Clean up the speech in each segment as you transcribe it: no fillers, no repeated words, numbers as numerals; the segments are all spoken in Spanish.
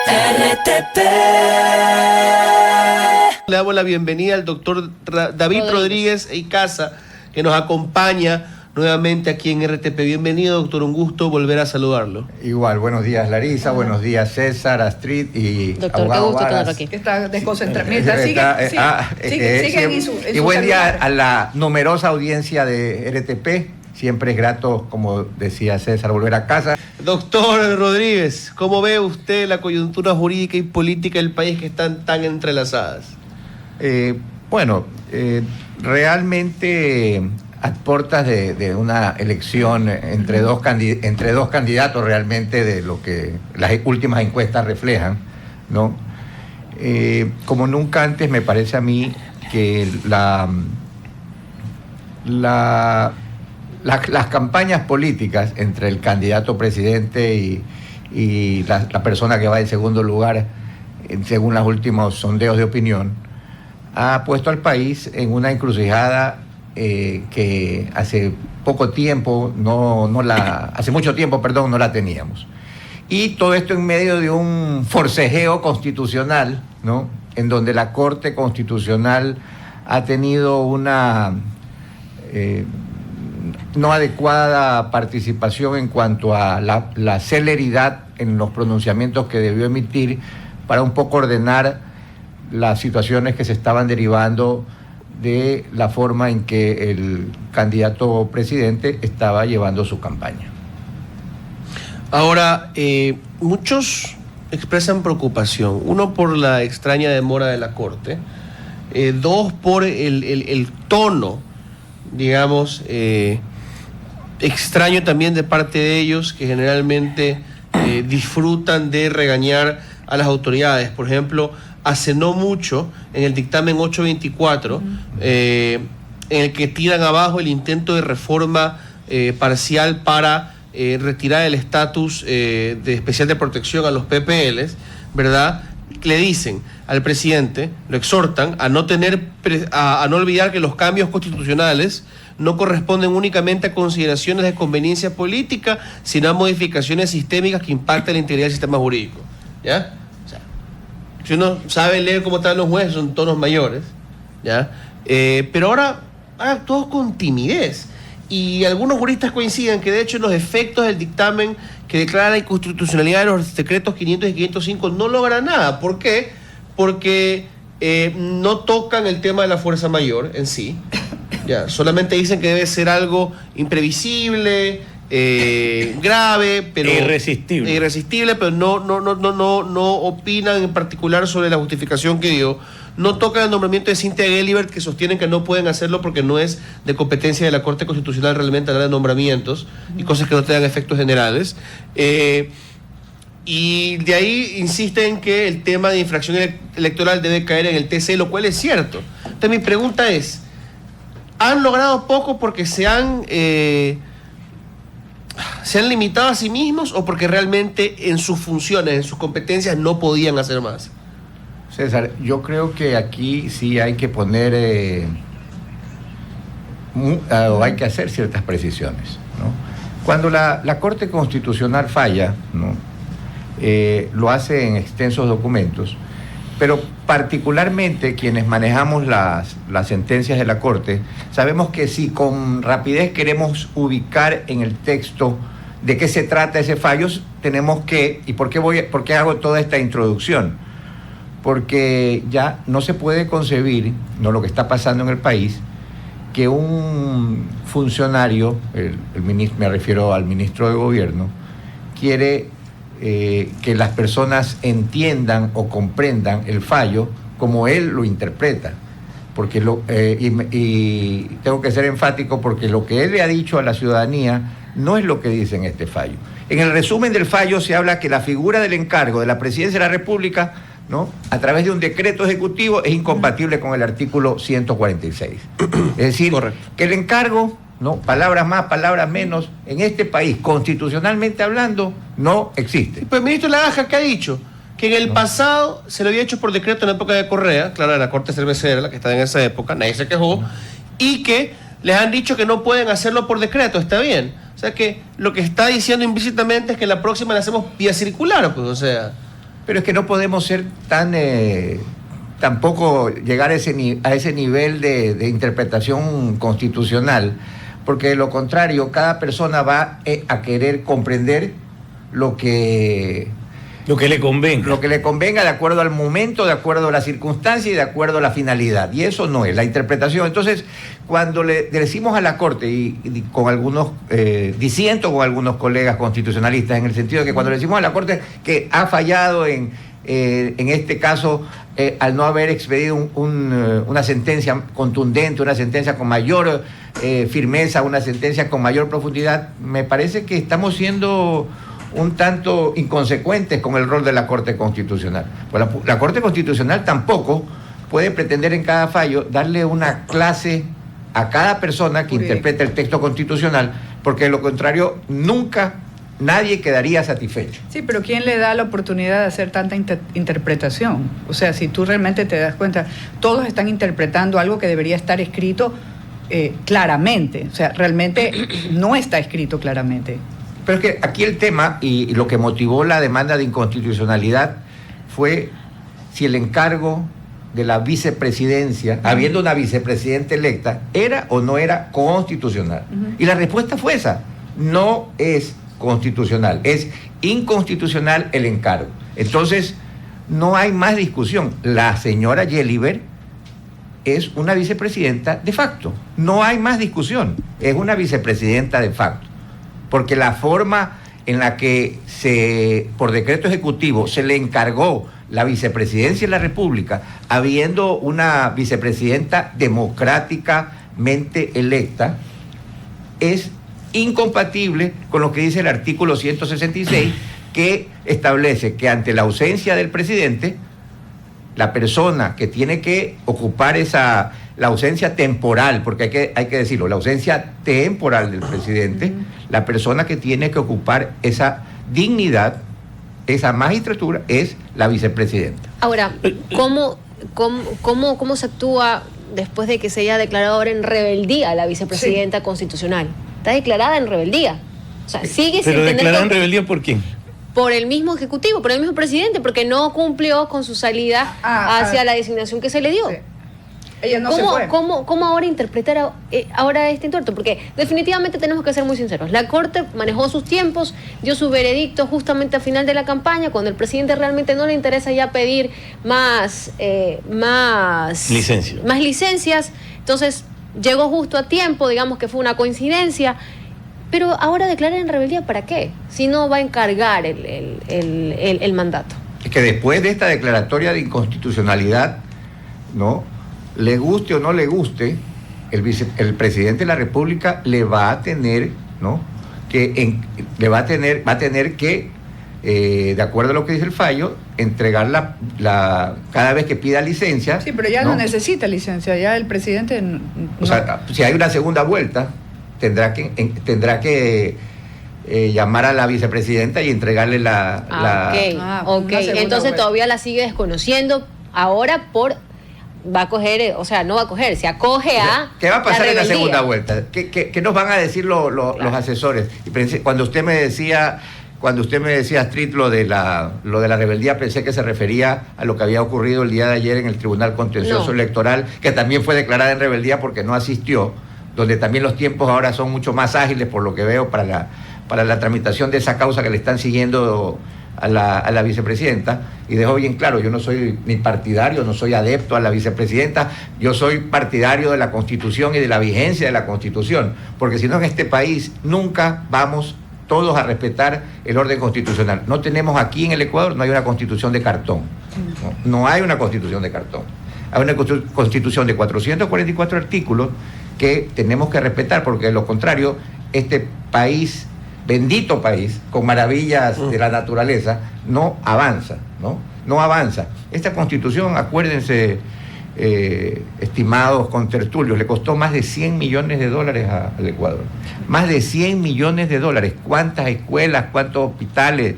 RTP. Le damos la bienvenida al doctor David Rodríguez Icaza, que nos acompaña nuevamente aquí en RTP. Bienvenido, doctor, un gusto volver a saludarlo. Igual, buenos días Larisa, buenos días César, Astrid y doctor, abogado qué gusto Varas. tenerlo aquí. Está desconcentrado. Y buen día a la numerosa audiencia de RTP. Siempre es grato, como decía César, volver a casa. Doctor Rodríguez, ¿cómo ve usted la coyuntura jurídica y política del país que están tan entrelazadas? Realmente a puertas de una elección entre dos candidatos realmente de lo que las últimas encuestas reflejan, ¿no? Como nunca antes me parece a mí que las campañas políticas entre el candidato presidente y la persona que va en segundo lugar, según los últimos sondeos de opinión, ha puesto al país en una encrucijada que hace mucho tiempo no la teníamos. Y todo esto en medio de un forcejeo constitucional, ¿no? En donde la Corte Constitucional ha tenido una no adecuada participación en cuanto a la celeridad en los pronunciamientos que debió emitir para un poco ordenar las situaciones que se estaban derivando de la forma en que el candidato presidente estaba llevando su campaña. Ahora, muchos expresan preocupación, uno por la extraña demora de la Corte, dos por el tono, digamos, extraño también de parte de ellos, que generalmente disfrutan de regañar a las autoridades. Por ejemplo, hace no mucho, en el dictamen 824, en el que tiran abajo el intento de reforma parcial para retirar el estatus de especial de protección a los PPLs, ¿verdad? Le dicen al presidente, lo exhortan a no olvidar que los cambios constitucionales no corresponden únicamente a consideraciones de conveniencia política, sino a modificaciones sistémicas que impactan la integridad del sistema jurídico. ¿Ya? O sea, si uno sabe leer cómo están los jueces, son tonos mayores, ¿ya? Pero ahora todos con timidez. Y algunos juristas coinciden que de hecho los efectos del dictamen que declara la inconstitucionalidad de los decretos 500 y 505 no logran nada. ¿Por qué? Porque no tocan el tema de la fuerza mayor en sí. Ya, solamente dicen que debe ser algo imprevisible, grave, pero irresistible, pero no opinan en particular sobre la justificación que dio. No tocan el nombramiento de Cynthia Gelibert, que sostienen que no pueden hacerlo porque no es de competencia de la Corte Constitucional realmente hablar de nombramientos y cosas que no tengan efectos generales. Y de ahí insisten que el tema de infracción electoral debe caer en el TC, lo cual es cierto. Entonces mi pregunta es, ¿han logrado poco porque se han limitado a sí mismos o porque realmente en sus funciones, en sus competencias no podían hacer más? César, yo creo que aquí sí hay que poner o hay que hacer ciertas precisiones, ¿no? Cuando la Corte Constitucional falla, ¿no? Lo hace en extensos documentos, pero particularmente quienes manejamos las sentencias de la Corte, sabemos que si con rapidez queremos ubicar en el texto de qué se trata ese fallo, tenemos que, ¿y por qué hago toda esta introducción? Porque ya no se puede concebir, no lo que está pasando en el país, que un funcionario, me refiero al ministro de Gobierno, quiere que las personas entiendan o comprendan el fallo como él lo interpreta. Porque y tengo que ser enfático porque lo que él le ha dicho a la ciudadanía no es lo que dice en este fallo. En el resumen del fallo se habla que la figura del encargo de la Presidencia de la República, ¿no?, a través de un decreto ejecutivo es incompatible con el artículo 146. Es decir, correcto, que el encargo, ¿no?, palabras más, palabras menos, en este país, constitucionalmente hablando, no existe. Pues el ministro Lagaja, ¿qué ha dicho? Que en el pasado se lo había hecho por decreto en la época de Correa, claro, de la Corte Cervecera, la que estaba en esa época, nadie se quejó, y que les han dicho que no pueden hacerlo por decreto, está bien. O sea que lo que está diciendo implícitamente es que la próxima la hacemos vía circular, pues, o sea, Pero es que no podemos ser tampoco llegar a ese nivel de interpretación constitucional, porque de lo contrario, cada persona va a querer comprender lo que le convenga. Lo que le convenga de acuerdo al momento, de acuerdo a la circunstancia y de acuerdo a la finalidad. Y eso no es la interpretación. Entonces, cuando le decimos a la Corte, y con algunos, disiento con algunos colegas constitucionalistas, en el sentido de que cuando le decimos a la Corte que ha fallado en este caso, al no haber expedido una sentencia contundente, una sentencia con mayor firmeza, una sentencia con mayor profundidad, me parece que estamos siendo un tanto inconsecuentes con el rol de la Corte Constitucional. Pues la Corte Constitucional tampoco puede pretender en cada fallo darle una clase a cada persona que interprete el texto constitucional, porque de lo contrario nunca nadie quedaría satisfecho. Sí, pero ¿quién le da la oportunidad de hacer tanta interpretación? O sea, si tú realmente te das cuenta, todos están interpretando algo que debería estar escrito claramente. O sea, realmente no está escrito claramente. Pero es que aquí el tema y lo que motivó la demanda de inconstitucionalidad fue si el encargo de la vicepresidencia, habiendo una vicepresidenta electa, era o no era constitucional. Y la respuesta fue esa: no es constitucional, es inconstitucional el encargo. Entonces, no hay más discusión. La señora Yeliber es una vicepresidenta de facto. No hay más discusión. Es una vicepresidenta de facto. Porque la forma en la que por decreto ejecutivo se le encargó la vicepresidencia de la República, habiendo una vicepresidenta democráticamente electa, es incompatible con lo que dice el artículo 166, que establece que ante la ausencia del presidente, la persona que tiene que ocupar la ausencia temporal, porque hay que decirlo, la ausencia temporal del presidente, la persona que tiene que ocupar esa dignidad, esa magistratura, es la vicepresidenta. Ahora, ¿cómo se actúa después de que se haya declarado ahora en rebeldía la vicepresidenta constitucional? Está declarada en rebeldía. O sea, sigue sin ¿Pero tener... declarada en rebeldía por quién? Por el mismo ejecutivo, por el mismo presidente, porque no cumplió con su salida hacia la designación que se le dio. Sí. Ella no se fue. ¿Cómo ahora interpretar ahora este entuerto? Porque definitivamente tenemos que ser muy sinceros. La Corte manejó sus tiempos, dio su veredicto justamente al final de la campaña, cuando el presidente realmente no le interesa ya pedir más licencias. Entonces, llegó justo a tiempo, digamos que fue una coincidencia. Pero ahora declarar en rebeldía, ¿para qué? Si no va a encargar el mandato. Es que después de esta declaratoria de inconstitucionalidad, ¿no?, le guste o no le guste, el presidente de la República le va a tener, ¿no?, va a tener que, de acuerdo a lo que dice el fallo, entregar cada vez que pida licencia. Sí, pero ya no necesita licencia, ya el presidente O sea, si hay una segunda vuelta, tendrá que llamar a la vicepresidenta y entregarle Ok. Entonces todavía la sigue desconociendo. Ahora va a coger, o sea, no va a coger, se acoge a... ¿Qué va a pasar en la segunda vuelta? ¿Qué nos van a decir los asesores? Y cuando usted me decía, Astrid, lo de la rebeldía, pensé que se refería a lo que había ocurrido el día de ayer en el Tribunal Contencioso Electoral, que también fue declarada en rebeldía porque no asistió, donde también los tiempos ahora son mucho más ágiles, por lo que veo, para la tramitación de esa causa que le están siguiendo a la vicepresidenta. Y dejó bien claro: yo no soy ni partidario, no soy adepto a la vicepresidenta, yo soy partidario de la Constitución y de la vigencia de la Constitución, porque si no, en este país nunca vamos todos a respetar el orden constitucional. No tenemos aquí en el Ecuador, no hay una constitución de cartón, no hay una constitución de cartón, hay una constitución de 444 artículos que tenemos que respetar, porque de lo contrario, este país, bendito país, con maravillas de la naturaleza, no avanza, no avanza. Esta constitución, acuérdense, estimados contertulios, le costó más de $100 millones al Ecuador. Más de $100 millones. ¿Cuántas escuelas, cuántos hospitales,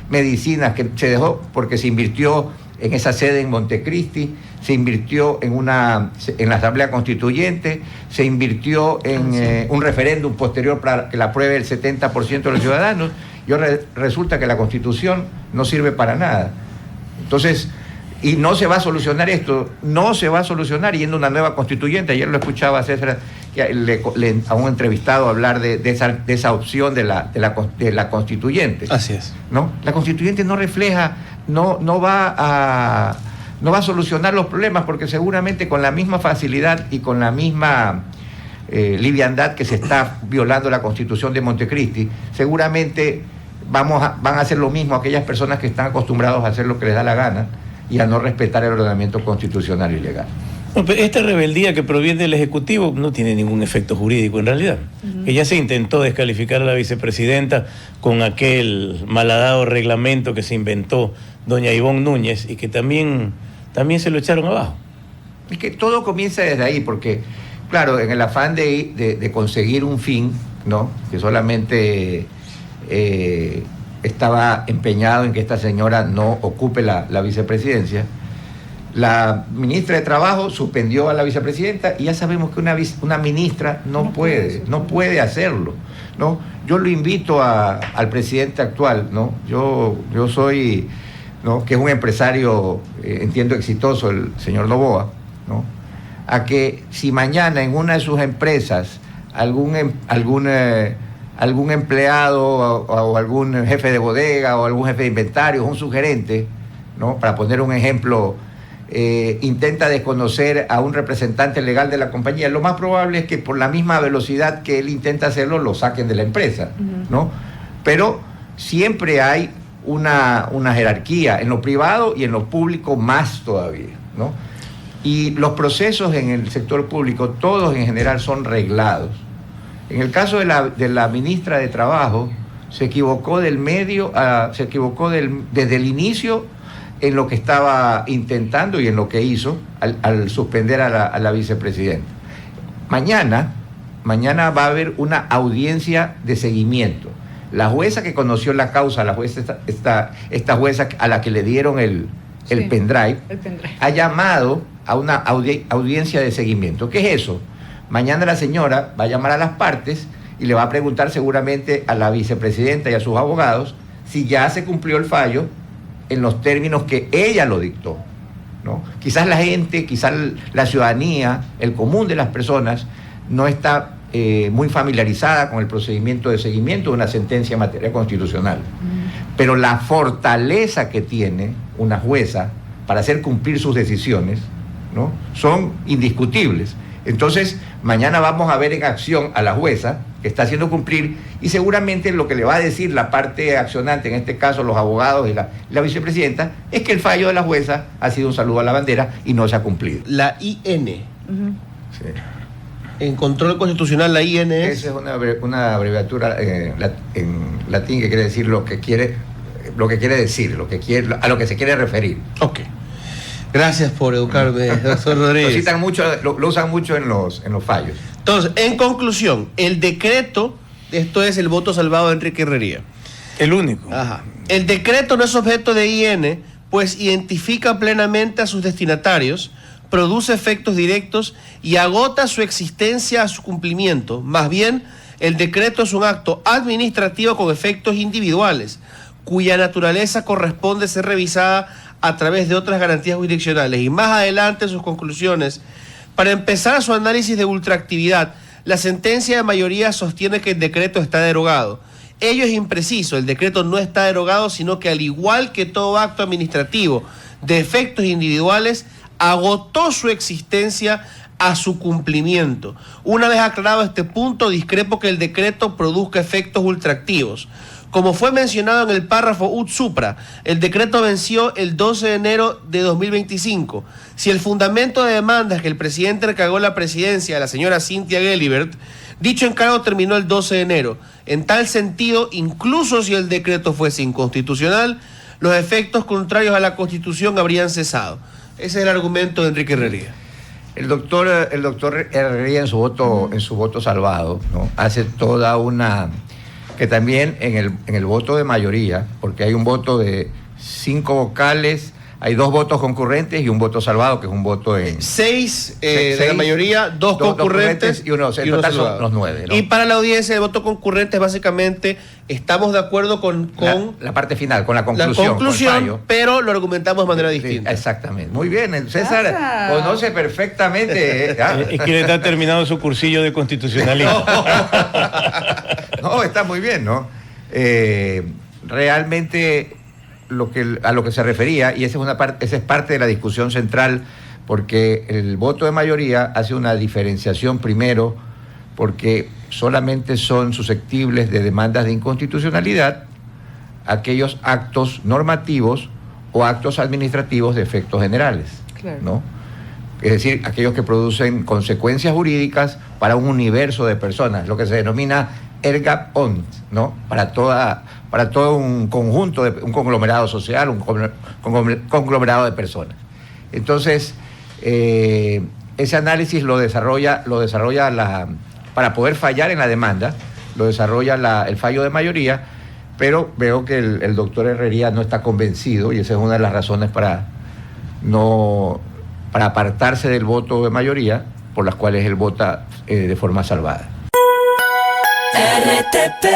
medicinas que se dejó? Porque se invirtió en esa sede en Montecristi, se invirtió en la Asamblea Constituyente, se invirtió en un referéndum posterior para que la apruebe el 70% de los ciudadanos, y ahora resulta que la Constitución no sirve para nada. Entonces, y no se va a solucionar esto, no se va a solucionar yendo a una nueva constituyente. Ayer lo escuchaba a César, a un entrevistado hablar de esa opción de la constituyente. Así es. ¿No? La constituyente no refleja, no va a solucionar los problemas, porque seguramente con la misma facilidad y con la misma liviandad que se está violando la Constitución de Montecristi, seguramente van a hacer lo mismo aquellas personas que están acostumbrados a hacer lo que les da la gana y a no respetar el ordenamiento constitucional y legal. No, pero esta rebeldía que proviene del Ejecutivo no tiene ningún efecto jurídico en realidad. Que ya se intentó descalificar a la vicepresidenta con aquel malhadado reglamento que se inventó doña Ivonne Núñez y que también se lo echaron abajo. Es que todo comienza desde ahí, porque, claro, en el afán de conseguir un fin, ¿no?, que solamente estaba empeñado en que esta señora no ocupe la vicepresidencia, la ministra de Trabajo suspendió a la vicepresidenta y ya sabemos que una ministra no puede hacerlo, ¿no? Yo lo invito al presidente actual, ¿no? Yo soy, ¿no?, que es un empresario, entiendo, exitoso, el señor Noboa, ¿no?, a que si mañana en una de sus empresas algún empleado o algún jefe de bodega o algún jefe de inventario, un subgerente, ¿no?, para poner un ejemplo, intenta desconocer a un representante legal de la compañía, lo más probable es que por la misma velocidad que él intenta hacerlo, lo saquen de la empresa, ¿no? Pero siempre hay una jerarquía, en lo privado y en lo público más todavía, ¿no? Y los procesos en el sector público, todos en general son reglados. En el caso de la ministra de Trabajo, se equivocó desde el inicio en lo que estaba intentando y en lo que hizo al suspender a la vicepresidenta. Mañana va a haber una audiencia de seguimiento. La jueza que conoció la causa, esta jueza a la que le dieron el pendrive, ha llamado a una audiencia de seguimiento. ¿Qué es eso? Mañana la señora va a llamar a las partes y le va a preguntar seguramente a la vicepresidenta y a sus abogados si ya se cumplió el fallo en los términos que ella lo dictó, ¿no? Quizás la gente, quizás la ciudadanía, el común de las personas, no está muy familiarizada con el procedimiento de seguimiento de una sentencia en materia constitucional. Pero la fortaleza que tiene una jueza para hacer cumplir sus decisiones, ¿no?, son indiscutibles. Entonces, mañana vamos a ver en acción a la jueza que está haciendo cumplir, y seguramente lo que le va a decir la parte accionante, en este caso los abogados y la vicepresidenta, es que el fallo de la jueza ha sido un saludo a la bandera y no se ha cumplido. La IN. Sí. En control constitucional, la IN es... Esa es una abreviatura en latín que quiere decir a lo que se quiere referir. Ok. Gracias por educarme, doctor Rodríguez. Lo usan mucho en los fallos. Entonces, en conclusión, el decreto, esto es el voto salvado de Enrique Herrería. El único. Ajá. El decreto no es objeto de IN, pues identifica plenamente a sus destinatarios, produce efectos directos y agota su existencia a su cumplimiento. Más bien, el decreto es un acto administrativo con efectos individuales, cuya naturaleza corresponde ser revisada a través de otras garantías jurisdiccionales. Y más adelante sus conclusiones. Para empezar su análisis de ultraactividad, la sentencia de mayoría sostiene que el decreto está derogado. Ello es impreciso, el decreto no está derogado, sino que al igual que todo acto administrativo de efectos individuales, agotó su existencia a su cumplimiento. Una vez aclarado este punto, discrepo que el decreto produzca efectos ultraactivos. Como fue mencionado en el párrafo ut supra, el decreto venció el 12 de enero de 2025. Si el fundamento de demandas que el presidente encargó la presidencia a la señora Cynthia Gelibert, dicho encargo terminó el 12 de enero. En tal sentido, incluso si el decreto fuese inconstitucional, los efectos contrarios a la Constitución habrían cesado. Ese es el argumento de Enrique Herrería. El doctor Herrería en su voto salvado, ¿no?, hace toda una... que también en el voto de mayoría, porque hay un voto de 5 vocales Hay 2 votos concurrentes y un voto salvado, que es un voto en... 6 de la seis, mayoría, 2 concurrentes y uno. En total son salvado. los 9, ¿no? Y para la audiencia, el voto concurrente es básicamente, estamos de acuerdo con la parte final, con la conclusión, con el fallo. pero lo argumentamos de manera Sí, distinta. exactamente. Muy bien, César Pasa. conoce perfectamente. Es que le está terminando su cursillo de constitucionalismo. No, está muy bien, ¿no? Realmente a lo que se refería, y esa es parte de la discusión central, porque el voto de mayoría hace una diferenciación primero, porque solamente son susceptibles de demandas de inconstitucionalidad aquellos actos normativos o actos administrativos de efectos generales, Claro. ¿no? Es decir, aquellos que producen consecuencias jurídicas para un universo de personas, lo que se denomina erga omnes, ¿no? Para todo un conjunto, un conglomerado social, un conglomerado de personas. Entonces, ese análisis lo desarrolla para poder fallar en la demanda, lo desarrolla el fallo de mayoría, pero veo que el doctor Herrería no está convencido, y esa es una de las razones para apartarse del voto de mayoría, por las cuales él vota de forma salvada. RTP